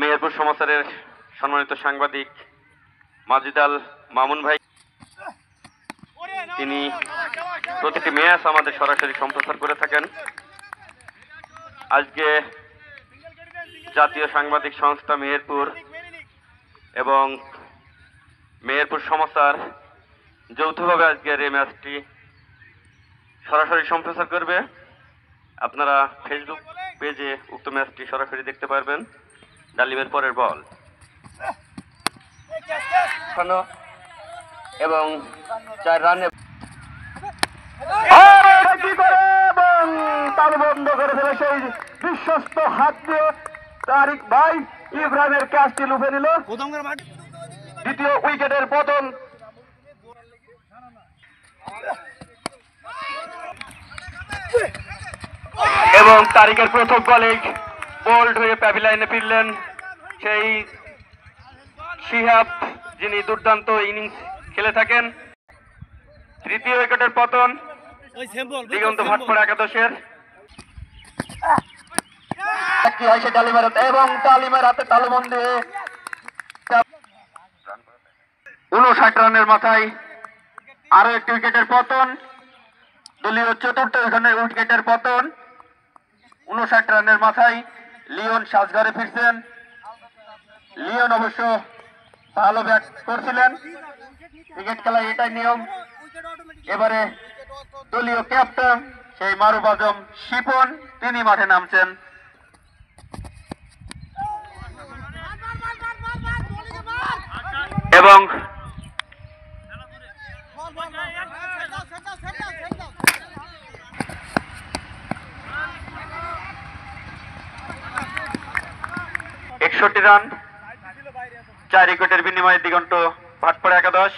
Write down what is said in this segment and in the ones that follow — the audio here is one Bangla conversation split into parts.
মেহেরপুর সমাচারের সম্মানিত সাংবাদিক মাজিদ আল মামুন ভাই, তিনি প্রতিটি ম্যাচ আমাদের সরাসরি সম্প্রচার করে থাকেন। আজকে জাতীয় সাংবাদিক সংস্থা মেহেরপুর এবং মেহেরপুর সমাচার যৌথভাবে আজকের এই ম্যাচটি সরাসরি সম্প্রচার করবে। আপনারা ফেসবুক পেজে উক্ত ম্যাচটি সরাসরি দেখতে পারবেন। ডালিমের পরের বল এবং 4 রানে তার বন্ধ করে ফেলে সেই বিশ্বস্ত হাত দিয়ে তারিক ভাই ইব্রাহিমের ক্যাচটি লুফে নিল। দ্বিতীয় উইকেটের পতন। এবং তারিকের প্রথম বলে বোল্ড হয়ে প্যাভিলাইনে ফিরলেন সেই শিহাব, যিনি দুর্দান্ত ইনিংস খেলে থাকেন। তৃতীয় উইকেটের পতন দিগন্ত ভাটপাড়া একাদশের। এবং তালিমের হাতে তালুবন্দী 59 রানের মাথায় আরো একটি উইকেটের পতন। দলীয় চতুর্থ উইকেটের পতন। 59 রানের মাথায় লিওন সাজঘরে ফিরছেন। লিওন অবশ্য ভালো ব্যাট করছিলেন। ক্রিকেট খেলায় এটাই নিয়ম। এবারে দলীয় ক্যাপ্টেন সেই মারুফ আজম শিপন, তিনি মাঠে নামছেন। এবং রান 4 উইকেটের বিনিময়ে দিগন্ত ভাটপাড়া একাদশ।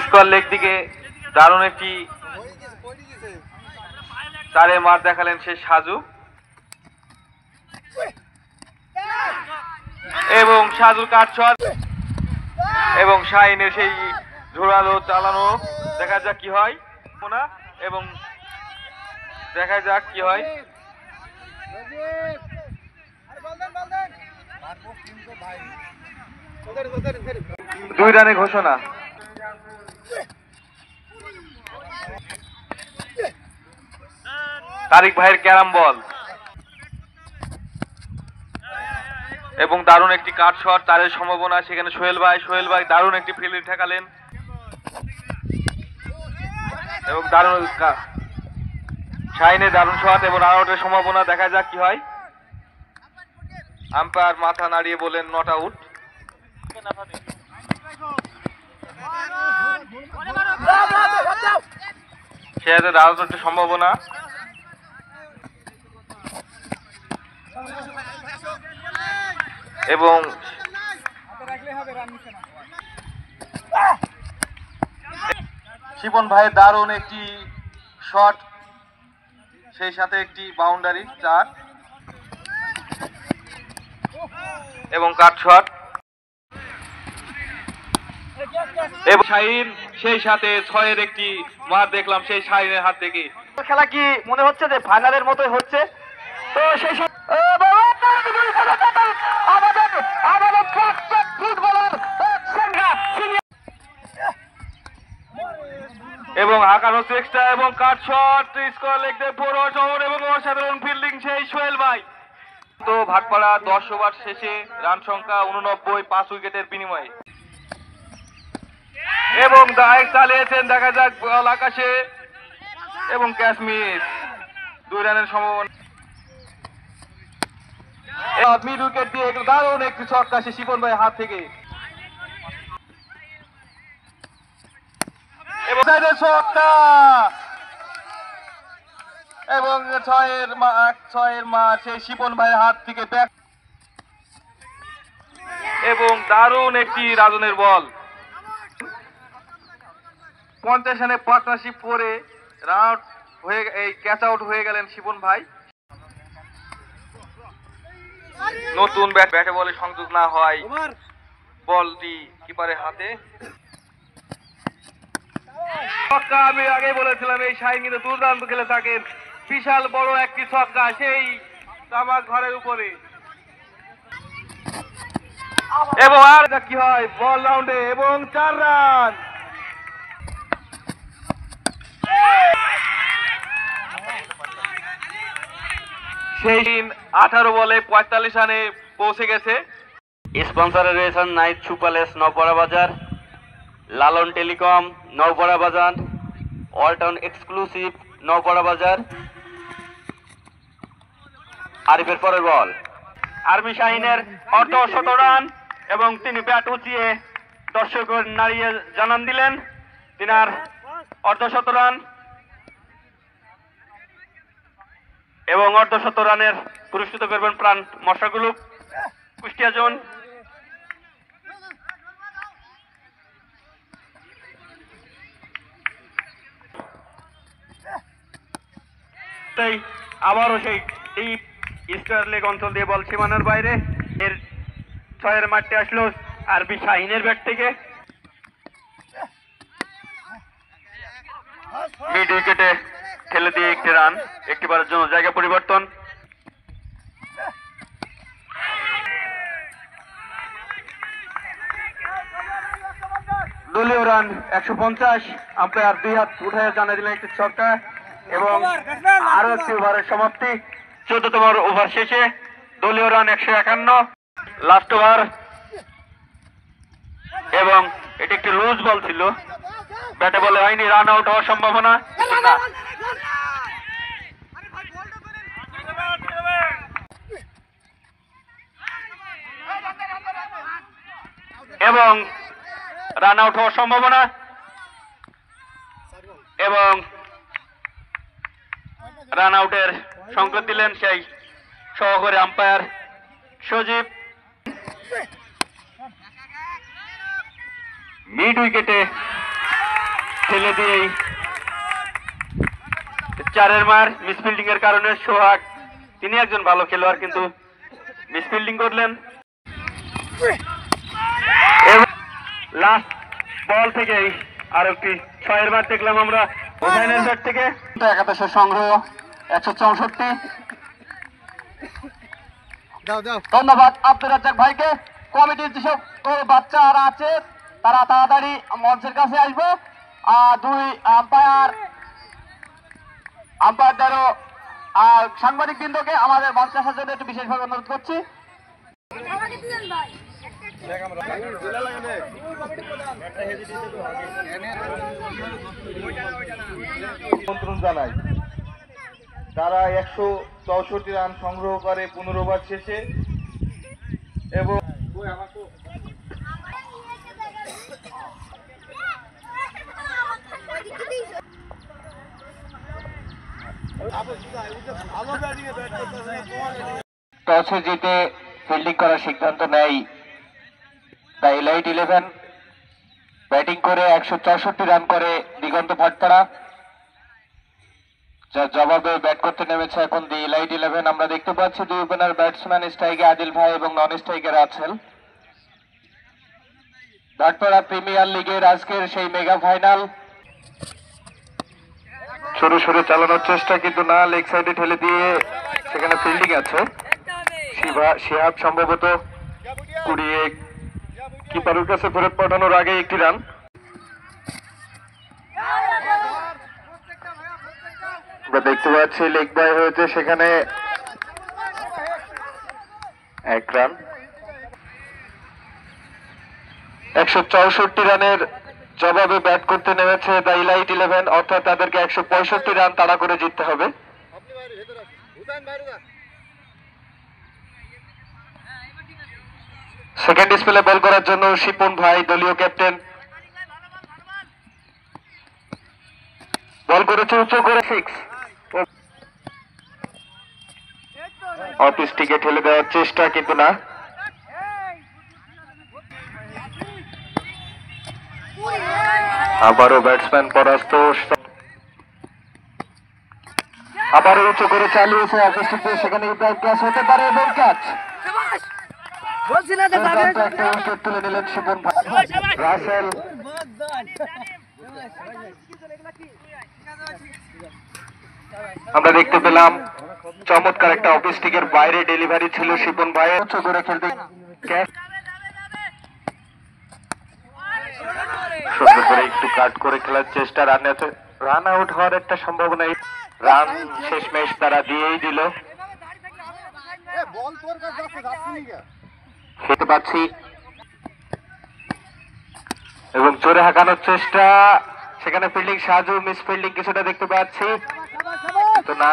স্কোয়ার লেগ দিকে দারুণ একটি 4 মার দেখালেন সেই সাজু, এবং সাজুর কাট শট এবং শাহিনের সেই ঝোড়ালো চালানো। দেখা যাক কি হয়, এবং দেখা যাক কি হয়। 2 রানে ঘোষণা। তারিক ভাইয়ের ক্যারাম বল এবং দারুণ একটি কাট শট, 4 সম্ভাবনা সেখানে। সোহেল ভাই দারুণ একটি ফিল্ডিং ঠেকালেন এবং দারুণ শাহিনের দারুণ শট এবং রান আউটের সম্ভাবনা। দেখা যাক কি হয়। আম্পায়ার মাথা নাড়িয়ে বলেন নট আউট। সে হাতে রান আউটের সম্ভাবনা। এবং শিপন ভাইয়ের দারুণ একটি শট, সেই সাথে একটি বাউন্ডারি 4 এবং কাট শট। এবং শাহিন, সেই সাথে 6 একটি মার দেখলাম সেই শাহিনের হাত থেকে। খেলা কি মনে হচ্ছে যে ফাইনালের মতোই হচ্ছে? তো সেই এবং আকার হচ্ছে এক্সট্রা এবং কাট শট, স্কোয়ার লেগ দিয়ে বড় শহর এবং অসাধারণ ফিল্ডিং সেই সোহেল ভাই। তো ভাটপাড়া 10 ওভার শেষে রান সংখ্যা 89, 5 উইকেটের বিনিময়ে। এবং দায়িত্ব চালিয়েছেন, দেখা যাক বল আকাশে এবং ক্যাচ মিস। 2 রানের সম্ভাবনা। মিড উইকেট দিয়ে দারুণ একটি ছক্কা আসে শিপন ভাই হাত থেকে। এবং 6 মার সেই শিপন ভাইয়ের হাত থেকে ব্যাক এবং দারুণ একটি রাজনের বল। 50 রানে পার্টনারশিপ করে রান আউট হয়ে এই ক্যাচ আউট হয়ে গেলেন শিপন ভাই। নতুন ব্যাটে বলে সংযোগ না হয় বলটি কিপারের হাতে ছক্কা আমি আগে বলেছিলাম এই শাহিন কিন্তু দুর্দান্ত খেলে থাকেন। বিশাল বড় একটি ছক্কা সেই তামাক ঘরের উপরে। এবং আর কি হয় বল রাউন্ডে এবং 4 রান। সেই 18 বলে 45 রানে পৌঁছে গেছে। স্পন্সরে রয়েছেন নাইট সুপারলেস নওপাড়া বাজার, লালন টেলিকম নওপাড়া বাজার, অলটাউন এক্সক্লুসিভ নওপাড়া বাজার। আরিফের পরের বল, আরবি শাহিনের অর্ধশত রান এবং তিনি ব্যাট উঁচিয়ে দর্শকের নাড়িয়ে জানান দিলেন তিনার অর্ধশত রান এবং অর্ধশত রানের পুরস্কৃত করবেন প্রাণ মশাগুলো কুষ্টিয়া জোন। আবারও সেই ডিপ স্কয়ার লেগ অঞ্চল দিয়ে বল সীমানার বাইরে, এর 6 মারতে আসলো আরবি শাহিনের ব্যাট থেকে। মিড উইকেটে ঠেলে দিয়ে একটি রান, একটিবারের জন্য জায়গা পরিবর্তন। দলীয় রান 150, আম্পায়ার 2 হাত উঠে জানিয়ে দিলেন একটি ছক্কা এবং আরো একটি ওভারের সমাপ্তি। 14তম ওভার শেষে দলীয় রান 151, লাস্ট ওভার এবং এটি একটি লুজ বল ছিল, ব্যাটে বলে হয়নি, রান আউট হওয়ার সম্ভাবনা এবং রান আউট হওয়ার সম্ভাবনা এবং রান আউটের সংকেত দিলেন সেই সহকারী আম্পায়ার সজীব। মিড উইকেটে ঠেলে দিয়েই 4 মার মিসফিল্ডিং এর কারণে সোহাগ, তিনি একজন ভালো খেলোয়াড় কিন্তু মিসফিল্ডিং করলেন। লাস্ট বল থেকেই আর একটি 6 মার দেখলাম আমরা ওখানের ব্যাট থেকে। একাদশের সংগ্রহ 164। ধন্যবাদ আব্দুর রাজ্জাক ভাইকে। কমিটির যেসব বাচ্চারা আছে তারা তাড়াতাড়ি মঞ্চের কাছে আসবো। 2 আম্পায়ারদেরও সাংবাদিক বৃন্দকে আমাদের মঞ্চে আসার জন্য একটু বিশেষভাবে অনুরোধ করছি। আমন্ত্রণ জানাই তারা 164 রান সংগ্রহ করে 15 ওভার শেষে এবং টসে জিতে ফিল্ডিং করার সিদ্ধান্ত নেয় দ্য এলাইট 11। ব্যাটিং করে 164 রান করে দিগন্ত ভাটপাড়া, যার জবাবে ব্যাট করতে নেমেছে এখন দি এলাইট 11। আমরা দেখতে পাচ্ছি 2 ওপেনার ব্যাটসম্যান, স্ট্রাইকে আদিল ভাই এবং নন স্ট্রাইকে রাসেল। ভাটপাড়া প্রিমিয়ার লিগের আজকের সেই মেগা ফাইনাল। সরু সরু চালানোর চেষ্টা কিন্তু না, লেগ সাইডে ঠেলে দিয়ে সেখানে ফিল্ডিং আছে শিহাব, সম্ভবত কুড়িয়ে কিপারের কাছে ফেরত পাঠানোর আগে একটি রান। আমরা দেখতে পাচ্ছি লেগ বাই হয়েছে সেখানে 1 রান। 164 রানের জবাবে ব্যাট করতে নেমেছে দ্য এলাইট 11, অর্থাৎ তাদেরকে 165 রান তাড়া করে জিততে হবে। সেকেন্ড স্পেলে বল করার জন্য শিপন ভাই, দলীয় ক্যাপ্টেন, বল করেছে উঁচু করে 6। অফ স্টিকে ঠেলে দেওয়ার চেষ্টা কিন্তু না। আবারও ব্যাটসম্যান পরাস্ত, আবারও উঁচু করে চালিয়েছে অফ স্টিকে, সেখানে ক্যাচ হতে পারে এবং ক্যাচ। একটা উইকেট তুলে নিলেন শিপন ভাই। রাসেল আমরা দেখতে পেলাম চমৎকার একটা অফ স্টিকের বাইরে ডেলিভারি ছিল শিপন ভাই উচ্চ করে খেলতে সুন্দর করে একটু কাট করে খেলার চেষ্টা রান আউট হওয়ার একটা সম্ভাবনা রান শেষমেশ তারা দিয়েই দিল খেতে পাচ্ছি এবং জোরে হাঁকানোর চেষ্টা সেখানে ফিল্ডিং সাজু মিস ফিল্ডিং কিছুটা দেখতে পাচ্ছি তো না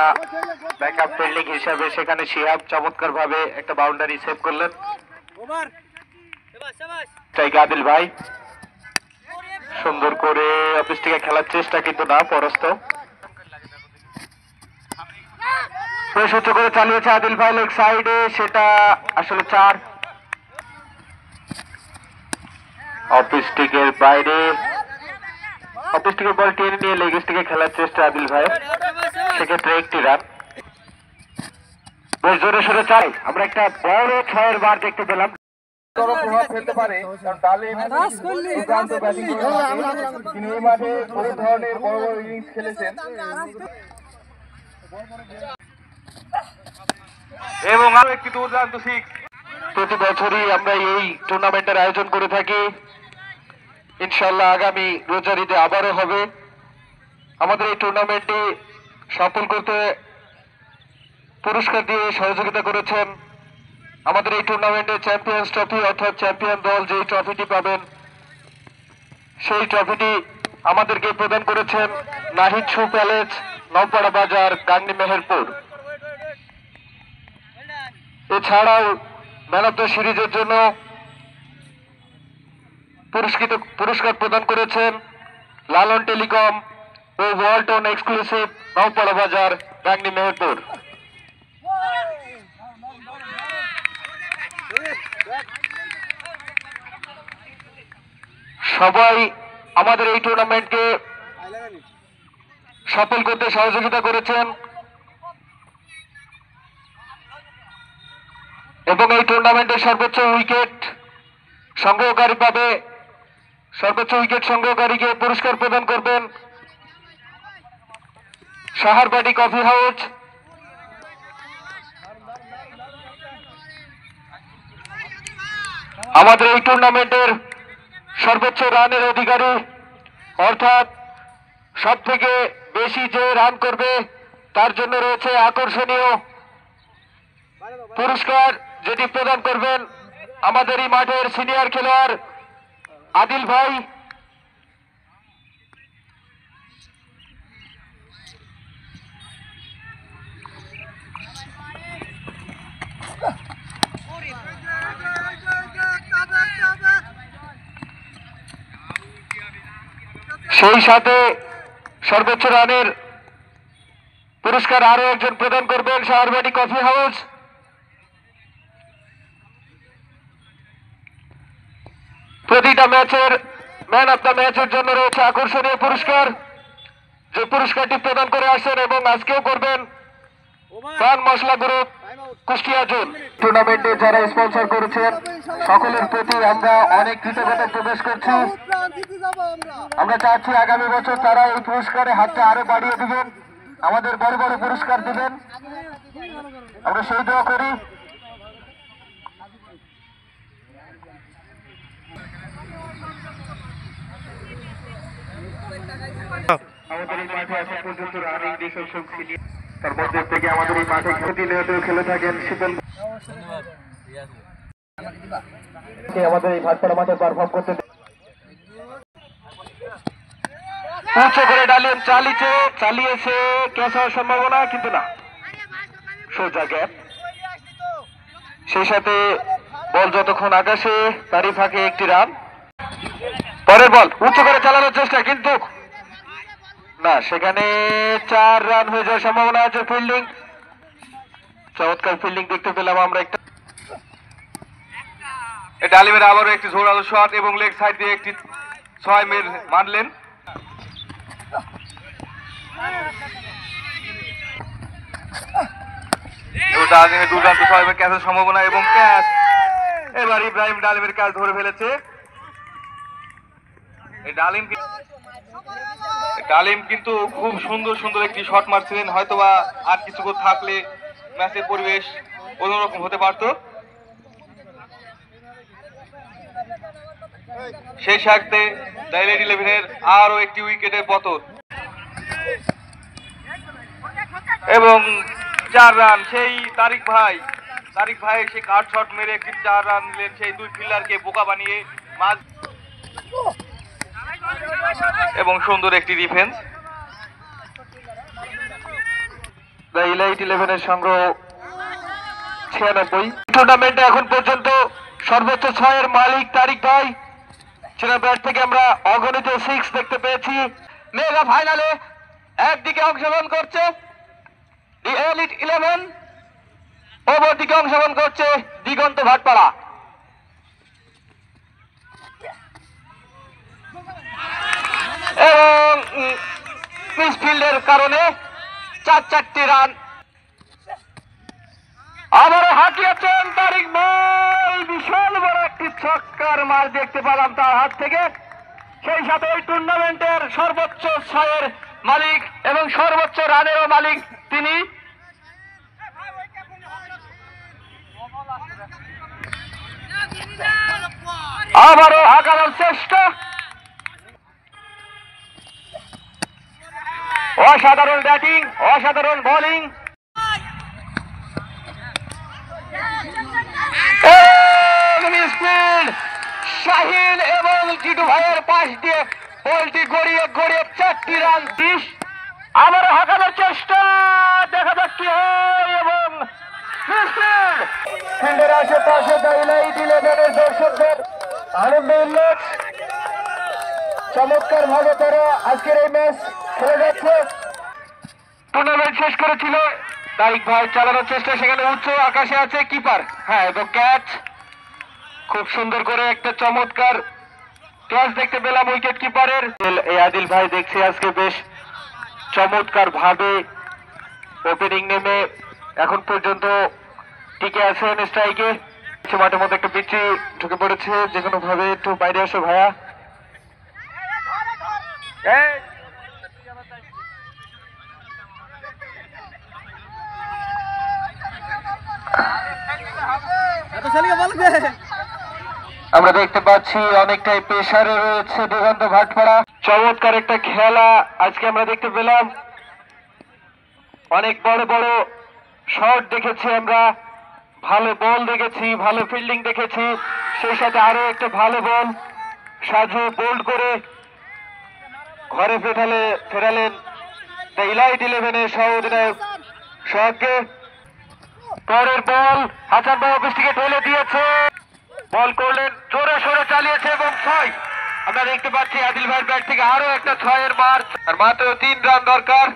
ব্যাকআপ ফিল্ডিং হিসাবে সেখানে শিহাব চমৎকার ভাবে একটা বাউন্ডারি সেভ করলেন আদিল ভাই সুন্দর করে অফিসটিকে খেলার চেষ্টা কিন্তু না পরস্ত বেশ উচ্চ করে চালিয়েছে আদিল ভাই লেগ সাইডে সেটা আসলে 4 অফিসটিকের বাইরে অফিসটিকের বল টেনে নিয়ে লেগ স্টিকে খেলার চেষ্টা আদিল ভাই সেক্ষেত্রে একটি রান বেশ জোরে সোরে চাই আমরা একটা বড় 6-এর বার দেখতে পেলাম প্রভাব ফেলতে পারে কারণ তালিম দুর্দান্ত ব্যাটিং করে তিনি এই মাঠে কোনো ধরনের বড় বড় ইনিংস খেলেছেন এবং আরো একটি দুর্দান্ত সিক্স প্রতি বছরই আমরা এই টুর্নামেন্টের আয়োজন করে থাকি ইনশাআল্লাহ আগামী রোজারিতে আবারও হবে আমাদের এই টুর্নামেন্টটি সফল করতে পুরস্কার দিয়ে সহযোগিতা করেছেন আমাদের এই টুর্নামেন্টে চ্যাম্পিয়ন্স ট্রফি অর্থাৎ চ্যাম্পিয়ন দল যে ট্রফিটি পাবেন সেই ট্রফিটি আমাদেরকে প্রদান করেছেন নাহিদ শু প্যালেস নওপাড়া বাজার গাংনী মেহেরপুর এছাড়াও ম্যান অফ দ্য সিরিজের জন্য পুরস্কার প্রদান করেছেন লালন টেলিকম ও ওয়ালটন এক্সক্লুসিভ নওপাড়া বাজার গাংনী মেহেরপুর সবাই আমাদের এই টুর্নামেন্টকে সফল করতে সহযোগিতা করেছেন এবং এই টুর্নামেন্টের সর্বোচ্চ উইকেট সংগ্রহকারীকে পুরস্কার প্রদান করবেন সাহারবাড়ি কফি হাউস আমাদের এই টুর্নামেন্টের সর্বোচ্চ রানের অধিকারী অর্থাৎ সব থেকে বেশি যে রান করবে তার জন্য রয়েছে আকর্ষণীয় পুরস্কার যেটি প্রদান করবেন আমাদের এই মাঠের সিনিয়র খেলোয়াড় আদিল ভাই সেই সাথে সর্বোচ্চ রানের পুরস্কার আরো একজন প্রদান করবেন সাহারবাড়ি কফি হাউস প্রতিটা ম্যাচের ম্যান অফ দ্য ম্যাচের জন্য রয়েছে আকর্ষণীয় পুরস্কার যে পুরস্কারটি প্রদান করে আসেন এবং আজকেও করবেন পান মশলা গ্রুপ কুষ্টিয়া জোন টুর্নামেন্টে যারা স্পন্সর করেছেন সকলের প্রতি আমরা অনেক কৃতজ্ঞতা প্রকাশ করছি আমরা চাচ্ছি আগামী বছর তারা এই পুরস্কারে হাতটা আরো বাড়িয়ে দিবেন আমাদের বড় বড় পুরস্কার দিবেন আমরা সেই দোয়া করি আমাদের এই মাঠে এখন পর্যন্ত রানিং ডিসেশন ছিল তার মধ্যে থেকে আমাদের এই মাঠে প্রতিনিয়ত খেলে থাকেন শিপন আমাদের এই ভাটপাড়া মাঠে পারফর্ম করতে উচ্চ করে ডালিম চালিয়েছে ক্যাচ হওয়ার সম্ভাবনা কিন্তু না সোজা গ্যাপ সেই সাথে বল যতক্ষণ আকাশে তারই ফাঁকে একটি রান পরের বল উচ্চ করে চালানোর চেষ্টা কিন্তু না সেখানে 4 রান হয়ে যাওয়ার সম্ভাবনা আছে ফিল্ডিং চমৎকার ফিল্ডিং দেখতে পেলাম আমরা একটা ডালিমের আবারও একটি ঝোড়ালো শট এবং লেগ সাইড দিয়ে একটি 6 মের মারলেন দুর্দান্ত 6 মের ক্যাচের সম্ভাবনা এবং ক্যাচ এবার ইব্রাহিম ডালিমের ক্যাচ ধরে ফেলেছে এই ডালিম ডালিম কিন্তু খুব সুন্দর সুন্দর একটি শট মারছিলেন, হয়তোবা আর কিছুক্ষণ থাকলে ম্যাচের পরিবেশ অন্যরকম হতে পারত। সেই সাথে ডাইলেট 11-এর আরো একটি উইকেটের পতন এবং 4 রান। সেই তারিক ভাই সেই কাট শট মেরে একটি 4 রান নিলেন সেই দুই ফিল্ডারকে বোকা বানিয়ে মাঝ এবং সুন্দর একটি ডিফেন্স। ইলাইট 11-এর সংগ্রহ 96। টুর্নামেন্টে এখন পর্যন্ত সর্বোচ্চ 6 এর মালিক তারিক ভাই। সেটা ব্যাট থেকে আমরা অগণিত 6 দেখতে পেয়েছি। মেগা ফাইনালে একদিকে অংশগ্রহণ করছে দি এলিট 11, অপরদিকে অংশগ্রহণ করছে দিগন্ত ভাটপাড়া। এবং মিসফিল্ডের কারণে 4টি রান। আবারও হাঁকিয়েছেন তারিক ভাই, বিশাল বড় একটি ছক্কার মার দেখতে পেলাম তার হাত থেকে। সেই সাথে এই টুর্নামেন্টের সর্বোচ্চ 6 এর মালিক এবং সর্বোচ্চ রানেরও মালিক তিনি। আবারও হাঁকানোর চেষ্টা, অসাধারণ ব্যাটিং, অসাধারণ বোলিং। শাহিন এবং টিটু ভাইয়ের পাশ দিয়ে বলটি গড়িয়ে গড়িয়ে 4টি রান। 30 আবারও হাঁকানোর চেষ্টা, দেখা যাক কি হয়। এবং ফিল্ডের আশেপাশে ইলাইট 11-এর দর্শকদের আনন্দ উল্লাস, চমৎকার ভাবে তারা আজকের এই ম্যাচ খেলে যাচ্ছে। টুর্নামেন্ট শেষ করেছিল তারিক ভাই, চালানোর চেষ্টা, সেখানে উচ্চ আকাশে আছে কিপার। হ্যাঁ, এবং ক্যাচ, খুব সুন্দর করে একটা চমৎকার ক্যাচ দেখতে পেলাম উইকেট কিপারের। এই আদিল ভাই দেখছি আজকে বেশ চমৎকার ভাবে ওপেনিং নেমে এখন পর্যন্ত টিকে আছেন স্ট্রাইকে। মাঠের মধ্যে একটা পিচি ঢুকে পড়েছে, যে কোনো ভাবে একটু বাইরে আসো ভাইয়া। আমরা দেখতে পাচ্ছি অনেকটাই প্রেসারে রয়েছে দিগন্ত ভাটপাড়া। চমৎকার একটা খেলা আজকে আমরা দেখতে পেলাম। অনেক বড় বড় শট দেখেছি আমরা, ভালো বল দেখেছি, ভালো ফিল্ডিং দেখেছি। সেই সাথে আরো একটা ভালো বল সাজু বোল্ড করে ঘরে ফেরালেন ইলাইট 11-এর সহ অধিনায়ক সোহাগকে। পরের বল হাসান ভাই অফিস থেকে ঢেলে দিয়েছে, বল করলেন, জোরে সোরে চালিয়েছে এবং 6। আমরা দেখতে পাচ্ছি আদিল ভাইয়ের ব্যাট থেকে আরো একটা 6 এর মার, আর মাত্র 3 রান দরকার।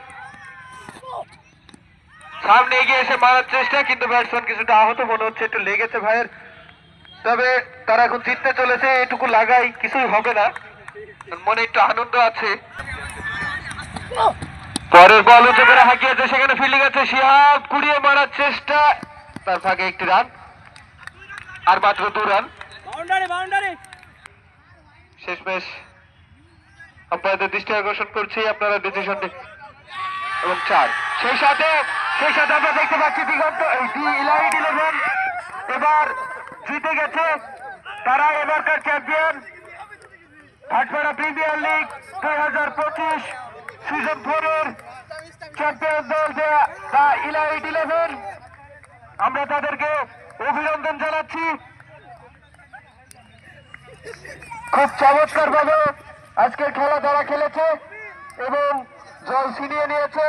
সামনে এগিয়ে এসে মারার চেষ্টা, কিন্তু ব্যাটসম্যান কিছুটা আহত মনে হচ্ছে, একটু লেগেছে ভাইয়ের। তবে তারা এখন জিততে চলেছে, এটুকু লাগাই কিছুই হবে না, মনে একটু আনন্দ আছে। পরের বল উঁচু করে হাঁকিয়েছে, সেখানে ফিল্ডিং আছে, শিহাব কুড়িয়ে মারার চেষ্টা, তার ভাগে একটি রান, আর মাত্র 2 রান। শেষমেশ আপনাদের দৃষ্টি আকর্ষণ করছি, আপনারা ডিসিশন এবং 4। সেই সাথে আমরা দেখতে পাচ্ছি দিগন্ত ইলাইট 11 এবার জিতে গেছে। তারা এবারকার champion. Bhatpara premier league 2025 season 4-এর চ্যাম্পিয়ন দল দা ইলাইট 11। আমরা তাদেরকে অভিনন্দন জানাচ্ছি। খুব চমৎকার ভাবে আজকের খেলা তারা খেলেছে এবং জয় ছিনিয়ে নিয়েছে।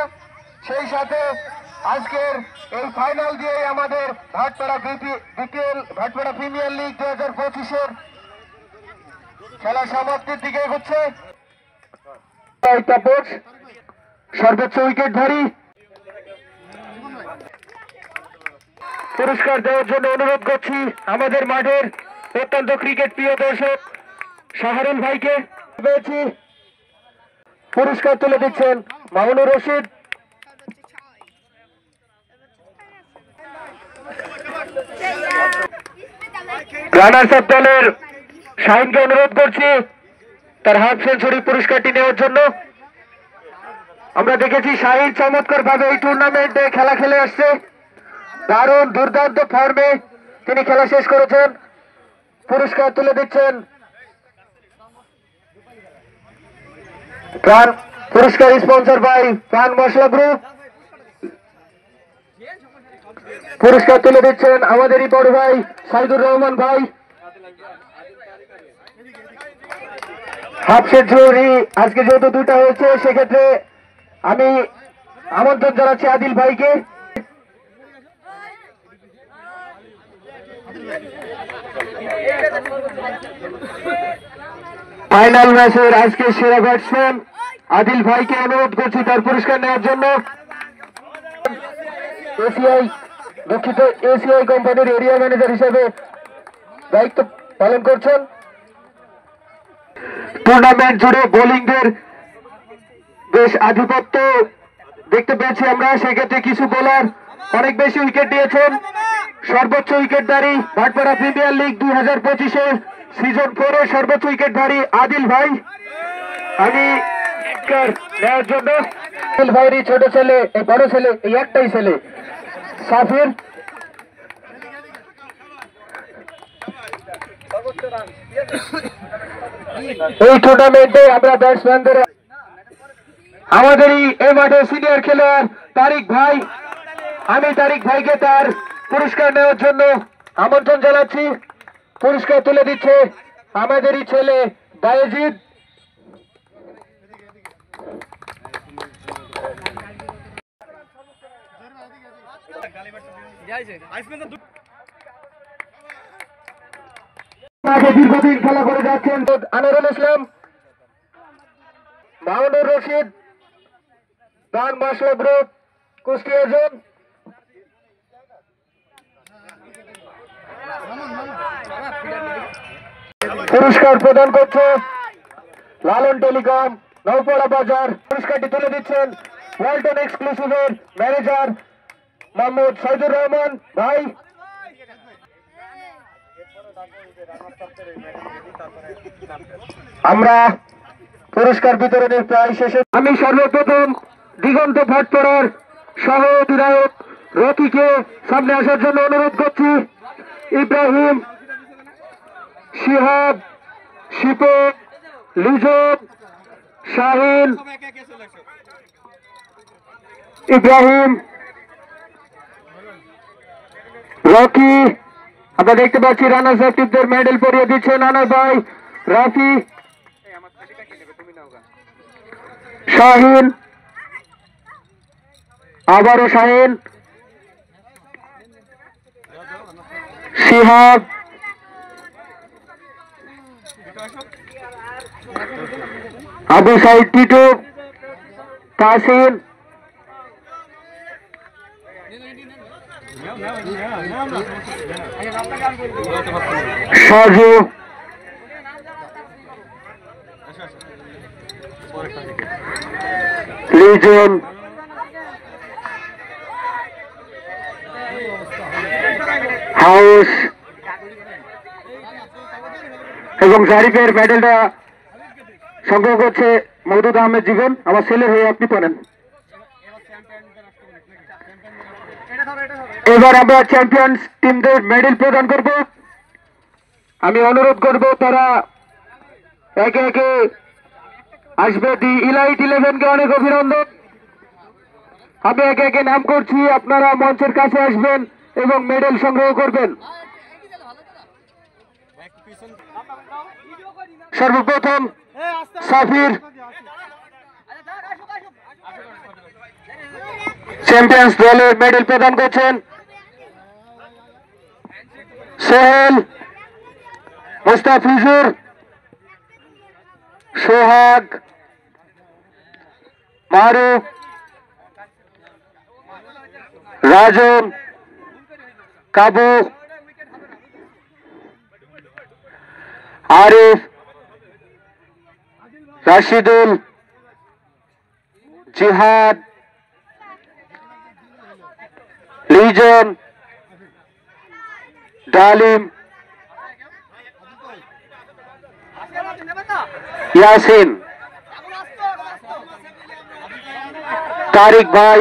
সেই সাথে আজকের এই ফাইনাল দিয়ে আমাদের ভাটপাড়া ভাটপাড়া প্রিমিয়ার লিগ 2025-এর খেলা সমাপ্তির দিকে এগোচ্ছে। সর্বোচ্চ উইকেটধারী পুরস্কার দেওয়ার জন্য অনুরোধ করছি আমাদের মাঠের অত্যন্ত ক্রিকেট প্রিয় দর্শক শাহরুল ভাইকে। পেয়েছি পুরস্কার তুলে দিচ্ছেন মামুনুর রশিদ। রানার্স আপ দলের শাহিনকে অনুরোধ করছি তার হাফ সেঞ্চুরি পুরস্কারটি নেওয়ার জন্য। আমরা দেখেছি শাহিন চমৎকার ভাবে এই টুর্নামেন্টে খেলা খেলে আসছে, দারুণ দুর্দান্ত ফর্মে তিনি খেলা শেষ করেছেন। পুরস্কার তুলে দিচ্ছেন প্রাণ, পুরস্কার স্পন্সর বাই প্রাণ মশলা গ্রুপ। পুরস্কার তুলে দিচ্ছেন আমাদেরই বড় ভাই সাইদুর রহমান ভাই। হাফ সেঞ্চুরি আজকে যেহেতু দুটা হয়েছে, সেক্ষেত্রে আমি আমন্ত্রণ জানাচ্ছি আদিল ভাইকে। ফাইনাল ম্যাচের আজকে সেরা ব্যাটসম্যান আদিল ভাইকে অনুরোধ করছি তার পুরস্কার নেওয়ার জন্য। এসিআই দুঃখিত এসিআই কোম্পানির এরিয়া ম্যানেজার হিসেবে দায়িত্ব পালন করছেন। টুর্নামেন্ট জুড়ে বোলিংদের বেশ আধিপত্য দেখতে পেয়েছি আমরা, সেক্ষেত্রে কিছু বোলার অনেক বেশি উইকেট দিয়েছেন। সর্বোচ্চ উইকেটধারী ভাটপাড়া প্রিমিয়ার লিগ 2025-এর সিজন 4-এর সর্বোচ্চ উইকেটধারী আদিল ভাই। আমি নেওয়ার জন্য আদিল ভাইয়েরই ছোট ছেলে, এই বড় ছেলে, এই একটাই ছেলে সাফির। এই টুর্নামেন্টে আমরা ব্যাটসম্যানদের আমাদেরই এই মাঠে সিনিয়র খেলোয়াড় তারিক ভাই, আমি তারিক ভাইকে তার পুরস্কার নেওয়ার জন্য আমন্ত্রণ জানাচ্ছি। পুরস্কার তুলে দিচ্ছে আমাদেরই ছেলে বায়েজিদ। দীর্ঘদিন খেলা করে যাচ্ছেন আনোয়ারুল ইসলাম, মাহমুদুর রশিদ, প্রাণ মশলা গ্রুপ কুষ্টিয়া জোন। পুরস্কার প্রদান করছে লালন টেলিকম নৌপাড়া বাজার। পুরস্কারটি তুলে দিচ্ছেন ওয়ালটন এক্সক্লুসিভের ম্যানেজার মোহাম্মদ সাইদুর রহমান ভাই। আমরা পুরস্কার বিতরণের প্রায় শেষে আমি সর্বপ্রথম দিগন্ত ভাটপাড়ার সহ অধিনায়ক রকিকে সামনে আসার জন্য অনুরোধ করছি। ইব্রাহিম, শিহাব, শিপক, লিজন, শাহিন, ইব্রাহিম, রকি। আমরা দেখতে পাচ্ছি রানার্স আপ টিমদের মেডেল পরিয়ে দিচ্ছেন আনার ভাই রাফি, শাহিন, আবারও শাহিন, শিহাব, আবু সাইদ টিটু, তাসিন, সাজু, লিজন, হাউস এবং জারিফের মেডেলটা সংগ্রহ করছে মওদুদ আহমেদ জীবন। আমার ছেলের হয়ে আপনি পারেন। এবার আমরা চ্যাম্পিয়ন্স টিমদের মেডেল প্রদান করব। আমি অনুরোধ করব তারা একে একে আসবে। দি ইলাইট 11কে অনেক অভিনন্দন। আমি একে একে নাম করছি, আপনারা মঞ্চের কাছে আসবেন এবং মেডেল সংগ্রহ করবেন। সর্বপ্রথম সাফির চ্যাম্পিয়ন্স দলের মেডেল প্রদান করছেন। সোহেল, মুস্তাফিজুর, সোহাগ, মারুফ, রাজন, কাবু, আরিফ, রাশিদুল, জিহাদ, লিজন, ডালিম, ইয়াসিন, তারিক ভাই,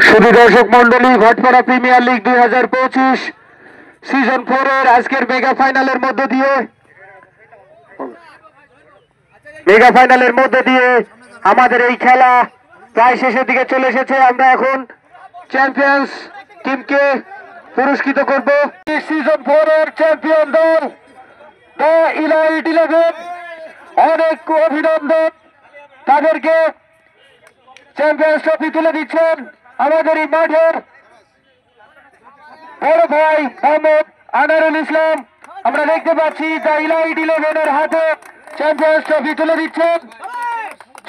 শুধু দর্শক মন্ডলী, ভাটপাড়া প্রিমিয়ার লিগ 2025 সিজন 4 এর আজকের মেগা ফাইনালের মধ্য দিয়ে আমাদের এই খেলা প্রায় শেষের দিকে চলে এসেছে। আমরা এখন চ্যাম্পিয়ন্স টিমকে পুরস্কৃত করব। সিজন 4 এর চ্যাম্পিয়ন দল দ্য ইলাইট 11, অনেক অভিনন্দন। তাদেরকে চ্যাম্পিয়ন্স ট্রফি তুলে দিচ্ছেন আমাদের এই মাঠের বড় ভাই মোহাম্মদ আনারুল ইসলাম। আমরা দেখতে পাচ্ছি দ্য ইলাইট 11 এর হাতে চ্যাম্পিয়ন্স ট্রফি তুলে দিচ্ছেন।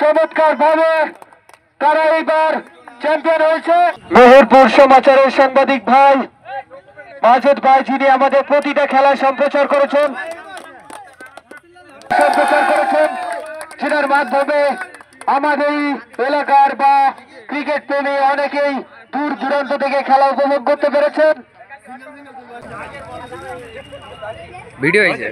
চমৎকার ভাবে তারা এইবার চ্যাম্পিয়ন হয়েছে। মেহেরপুর সমাচারের সাংবাদিক ভাই মাজেদ ভাই, যিনি আমাদের প্রতিটা খেলা সম্প্রচার করেছেন, যেটার মাধ্যমে আমাদের এই এলাকার বা ক্রিকেট প্রেমী অনেকেই দূর দূরান্ত থেকে খেলা উপভোগ করতে পেরেছেন। ভিডিও হয়েছে।